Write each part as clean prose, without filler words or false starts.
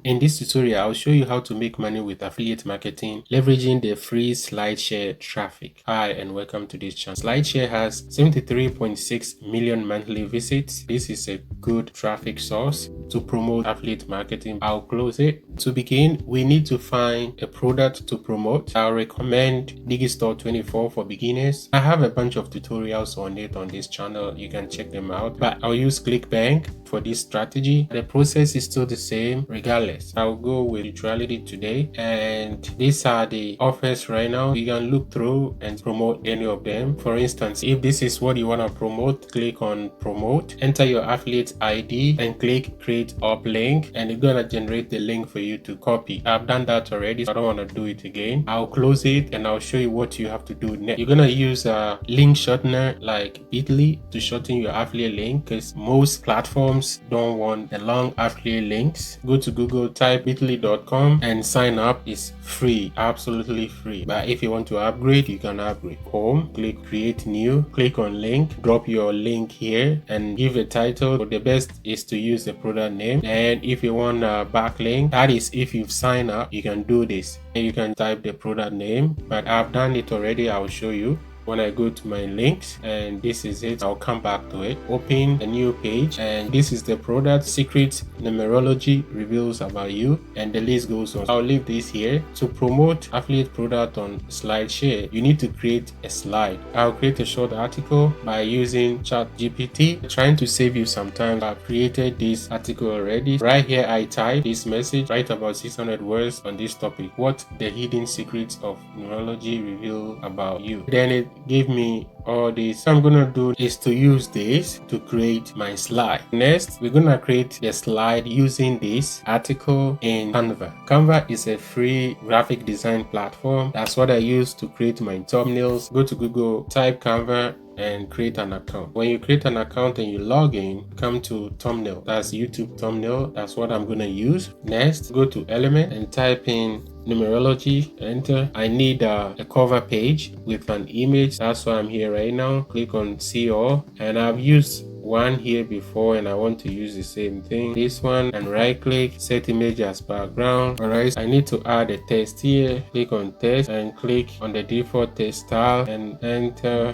In this tutorial, I'll show you how to make money with affiliate marketing, leveraging the free Slideshare traffic. Hi, and welcome to this channel. Slideshare has 73.6 million monthly visits. This is a good traffic source to promote affiliate marketing. I'll close it. To begin, we need to find a product to promote. I'll recommend Digistore 24 for beginners. I have a bunch of tutorials on it on this channel. You can check them out, but I'll use ClickBank for this strategy. The process is still the same regardless. I'll go with neutrality today, and these are the offers right now. You can look through and promote any of them. For instance, if this is what you want to promote, click on promote, enter your affiliate ID and click create uplink, and it's gonna generate the link for you to copy. I've done that already, so I don't want to do it again. I'll close it and I'll show you what you have to do next. You're gonna use a link shortener like Bitly to shorten your affiliate link, because most platforms don't want the long affiliate links. Go to Google, type bitly.com and sign up. It's free, absolutely free. But if you want to upgrade, you can upgrade. Home, click create new, click on link, drop your link here and give a title. The best is to use the product name. And if you want a backlink, that is if you've signed up, you can do this. And you can type the product name, but I've done it already. I'll show you. When I go to my links, and this is it, I'll come back to it, open a new page, and this is the product. Secret numerology reveals about you, and the list goes on. I'll leave this here. To promote affiliate product on Slideshare, you need to create a slide. I'll create a short article by using ChatGPT. Trying to save you some time, I've created this article already. Right here I type this message, write about 600 words on this topic: what the hidden secrets of numerology reveal about you. Then it gave me all this. So I'm gonna do is to use this to create my slide. Next, we're gonna create the slide using this article in Canva. Canva is a free graphic design platform. That's what I use to create my thumbnails. Go to Google, type Canva and create an account. When you create an account and you log in, come to thumbnail. That's YouTube thumbnail. That's what I'm gonna use. Next, go to element and type in numerology, enter. I need a cover page with an image. That's why I'm here right now. Click on see all, and I've used one here before and I want to use the same thing, this one, and right click, set image as background. Alright, I need to add a text here. Click on text and click on the default text style and enter.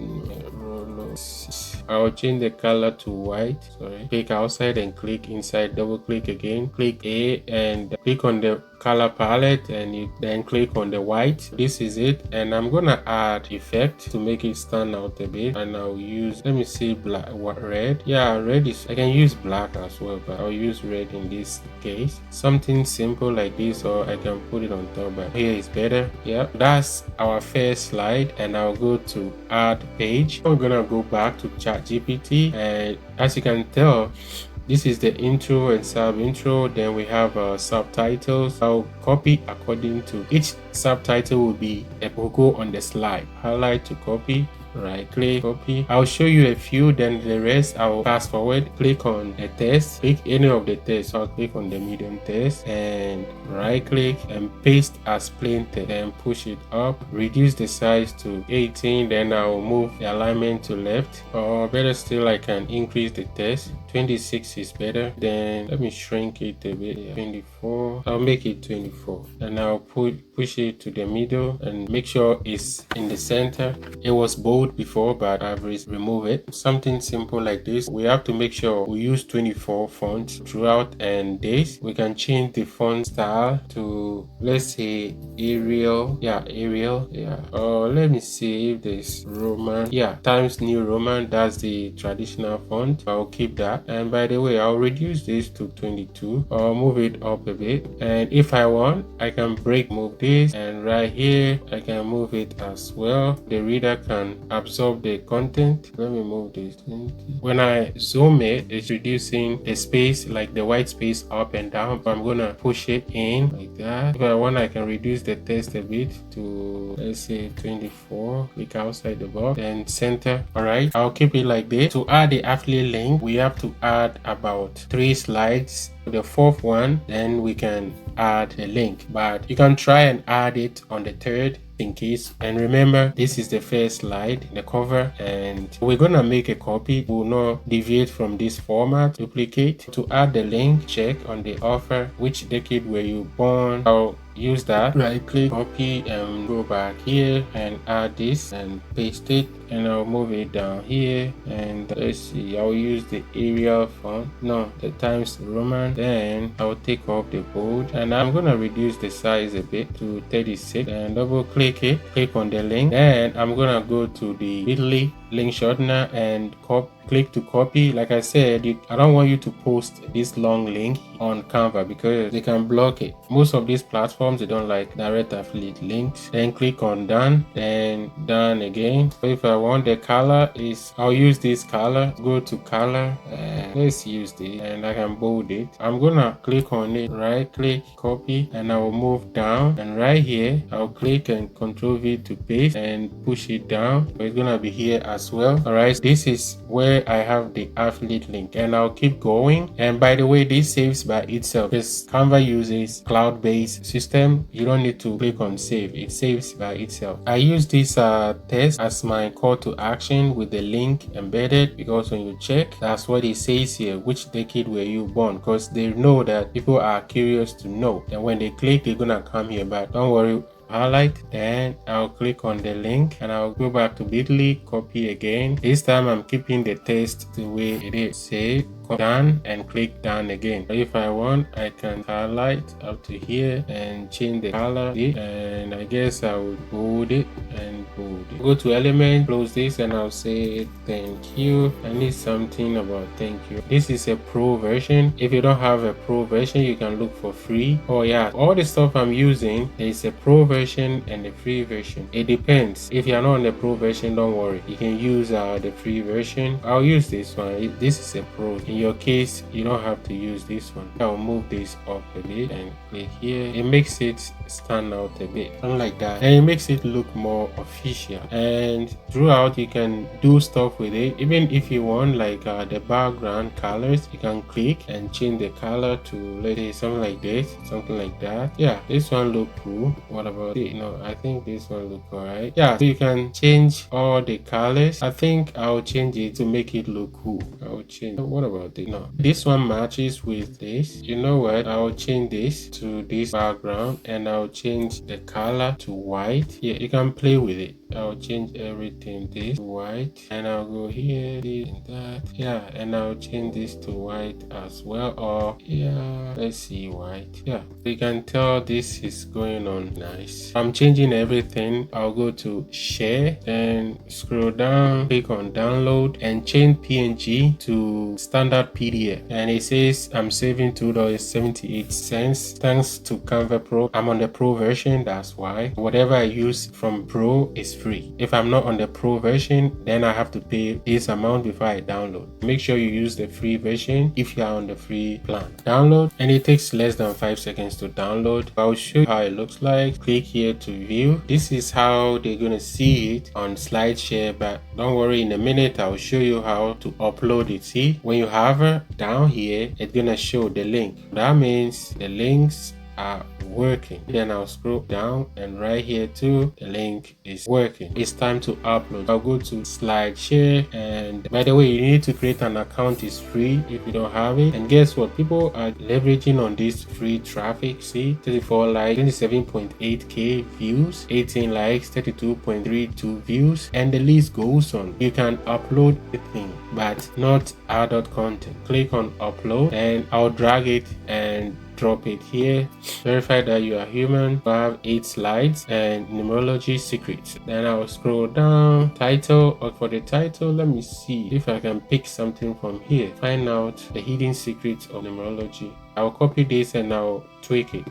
I'll change the color to white. Sorry, click outside and click inside, double click again, click A and click on the color palette, and you then click on the white. This is it, and I'm gonna add effect to make it stand out a bit, and I'll use, let me see, black, what, red. Yeah, red is, I can use black as well, but I'll use red in this case. Something simple like this, or I can put it on top, but here is better. Yeah, that's our first slide, and I'll go to add page. I'm gonna go back to ChatGPT, and as you can tell, this is the intro and sub intro. Then we have subtitles. I'll copy according to each subtitle will be a logo on the slide. Highlight to copy. Right click, copy. I'll show you a few, then the rest I'll fast forward. Click on the text, click any of the text. I'll click on the medium text and right click and paste as plain text, then push it up, reduce the size to 18, then I'll move the alignment to left, or better still, I can increase the text. 26 is better. Then let me shrink it a bit. Yeah. 24, I'll make it 24, and I'll push it to the middle and make sure it's in the center. It was bold before, but I've removed it. Something simple like this. We have to make sure we use 24 fonts throughout, and this we can change the font style to, let's say, Arial. Yeah, Arial. Yeah, or let me see if there's Roman. Yeah, Times New Roman. That's the traditional font. I'll keep that. And by the way, I'll reduce this to 22 or move it up a bit, and if I want, I can move this, and right here I can move it as well. The reader can absorb the content. Let me move this 20. When I zoom it, it's reducing the space, like the white space, up and down, but I'm gonna push it in like that. If I want, I can reduce the text a bit to, let's say, 24. Click outside the box and center. All right, I'll keep it like this. To add the affiliate link, we have to add about 3 slides the fourth one, then we can add the link, but you can try and add it on the third in case. And remember, this is the first slide, the cover, and we're gonna make a copy. We'll not deviate from this format. Duplicate. To add the link, check on the offer, which decade were you born. I'll use that, right click, copy, and go back here and add this and paste it, and I'll move it down here. And let's see, I'll use the Arial font, no, the Times Roman. Then I'll take off the bold, and I'm gonna reduce the size a bit to 36 and double click it, click on the link. Then I'm gonna go to the bit.ly link shortener and click to copy. Like I said, I don't want you to post this long link on Canva because they can block it. Most of these platforms, they don't like direct affiliate links. Then click on done, then done again. So if I want the color, I'll use this color. Go to color and let's use this, and I can bold it. I'm gonna click on it, right click, copy, and I will move down, and right here I'll click and Ctrl V to paste and push it down. So it's gonna be here as well. All right, this is where I have the affiliate link, and I'll keep going. And by the way, this saves by itself because Canva uses cloud-based system. You don't need to click on save, it saves by itself. I use this test as my call to action with the link embedded, because when you check, that's what it says here, which decade were you born, because they know that people are curious to know, and when they click, they're gonna come here. But don't worry, highlight, then I'll click on the link and I'll go back to bit.ly, copy again. This time I'm keeping the text the way it is. Save, done, and click done again. If I want, I can highlight up to here and change the color, and I guess I would bold it and bold it. Go to element, close this, and I'll say thank you. I need something about thank you. This is a pro version. If you don't have a pro version, you can look for free. Oh yeah, all the stuff I'm using, there is a pro version and a free version. It depends. If you're not on the pro version, don't worry, you can use the free version. I'll use this one. This is a pro. In your case, you don't have to use this one. I'll move this up a bit and click here. It makes it stand out a bit, something like that, and it makes it look more official. And throughout, you can do stuff with it. Even if you want, like the background colors, you can click and change the color to, let's say, something like this, something like that. Yeah, this one look cool. What about it? No, I think this one look alright. Yeah, so you can change all the colors. I think I'll change it to make it look cool. I'll change. What about it? No, this one matches with this. You know what? I'll change this to this background, and I'll change the color to white. Yeah, you can play with it. I'll change everything this to white, and I'll go here, this and that. Yeah, and I'll change this to white as well. Or yeah, let's see, white. Yeah, you can tell this is going on nice. I'm changing everything. I'll go to share and scroll down, click on download, and change PNG to standard PDF. And it says I'm saving $2.78 thanks to Canva Pro. I'm on the Pro version, that's why. Whatever I use from Pro is free. If I'm not on the Pro version, then I have to pay this amount before I download. Make sure you use the free version if you are on the free plan. Download, and it takes less than 5 seconds to download. I'll show you how it looks like. Click here to view. This is how they're gonna see it on Slideshare, but don't worry, in a minute I'll show you how to upload it. See, when you hover down here, it's gonna show the link. That means the links are working. Then I'll scroll down, and right here too, the link is working. It's time to upload. I'll go to Slideshare, and by the way, you need to create an account. It's free if you don't have it. And guess what? People are leveraging on this free traffic. See, 34 likes, 27.8k views, 18 likes, 32.32 views, and the list goes on. You can upload the thing, but not adult content. Click on upload, and I'll drag it and drop it here. Verify that you are human. I have 8 slides and numerology secrets. Then I'll scroll down. Title, or for the title, let me see if I can pick something from here. Find out the hidden secrets of numerology. I'll copy this and I'll tweak it.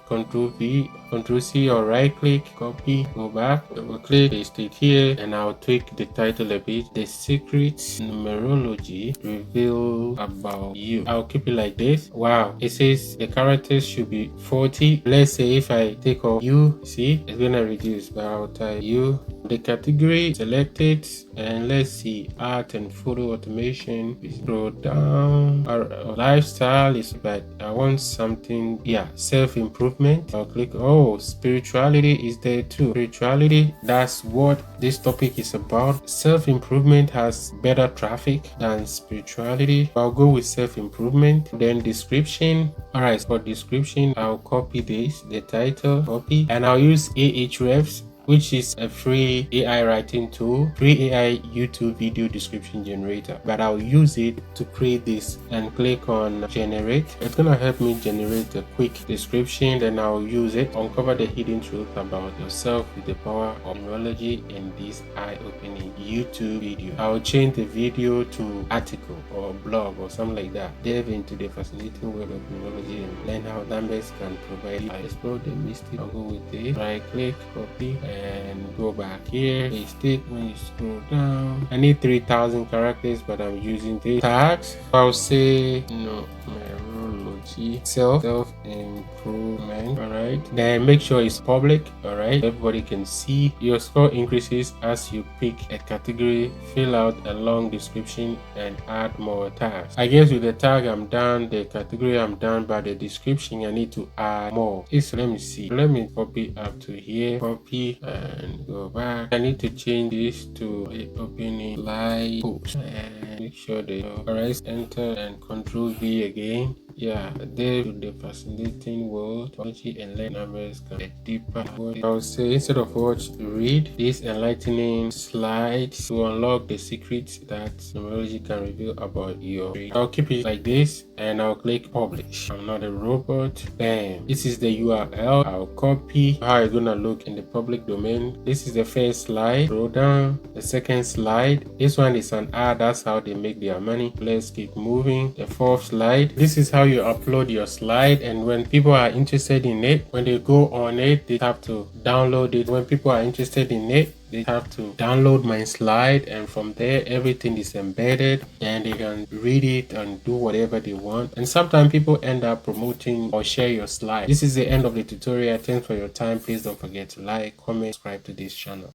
Ctrl V, Ctrl C, or right click, copy, go back, double click, paste it here, and I'll tweak the title a bit. The secrets numerology reveal about you. I'll keep it like this. Wow, it says the characters should be 40. Let's say if I take off you, see, it's gonna reduce, but I'll type you, the category, select it, and let's see, art and photo automation. We scroll down. Our lifestyle is, but I want something, yeah, self-improvement. I'll click, oh, spirituality is there too. Spirituality, that's what this topic is about. Self-improvement has better traffic than spirituality. I'll go with self-improvement. Then description. All right, for description, I'll copy this, the title, copy, and I'll use Ahrefs, which is a free AI writing tool, free AI YouTube video description generator. But I'll use it to create this and click on generate. It's gonna help me generate a quick description. Then I'll use it, uncover the hidden truth about yourself with the power of numerology in this eye-opening YouTube video. I'll change the video to article or blog or something like that. Delve into the fascinating world of numerology and learn how numbers can provide. I explore the mystic. I'll go with this. Right click, copy, and go back here, paste it. When you scroll down, I need 3,000 characters, but I'm using the tags. I'll say numerology, self-improvement. All right, then make sure it's public. All right, everybody can see. Your score increases as you pick a category, fill out a long description, and add more tags. I guess with the tag I'm done, the category I'm done, but the description I need to add more. So let me see, let me copy up to here, copy and go back. I need to change this to a opening slide post and make sure they alright, enter and control V again. Yeah, there to the fascinating world and learn numbers can get deeper. I'll say instead of watch, read these enlightening slides to unlock the secrets that numerology can reveal about your brain. I'll keep it like this and I'll click publish. I'm not a robot. Bam. This is the URL. I'll copy how it's gonna look in the public domain. This is the first slide. Scroll down. The second slide. This one is an ad. That's how they make their money. Let's keep moving. The fourth slide. This is how you upload your slide, and when people are interested in it, when they go on it, they have to download it. When people are interested in it, they have to download my slide, and from there everything is embedded and they can read it and do whatever they want. And sometimes people end up promoting or share your slide. This is the end of the tutorial. Thanks for your time. Please don't forget to like, comment, subscribe to this channel.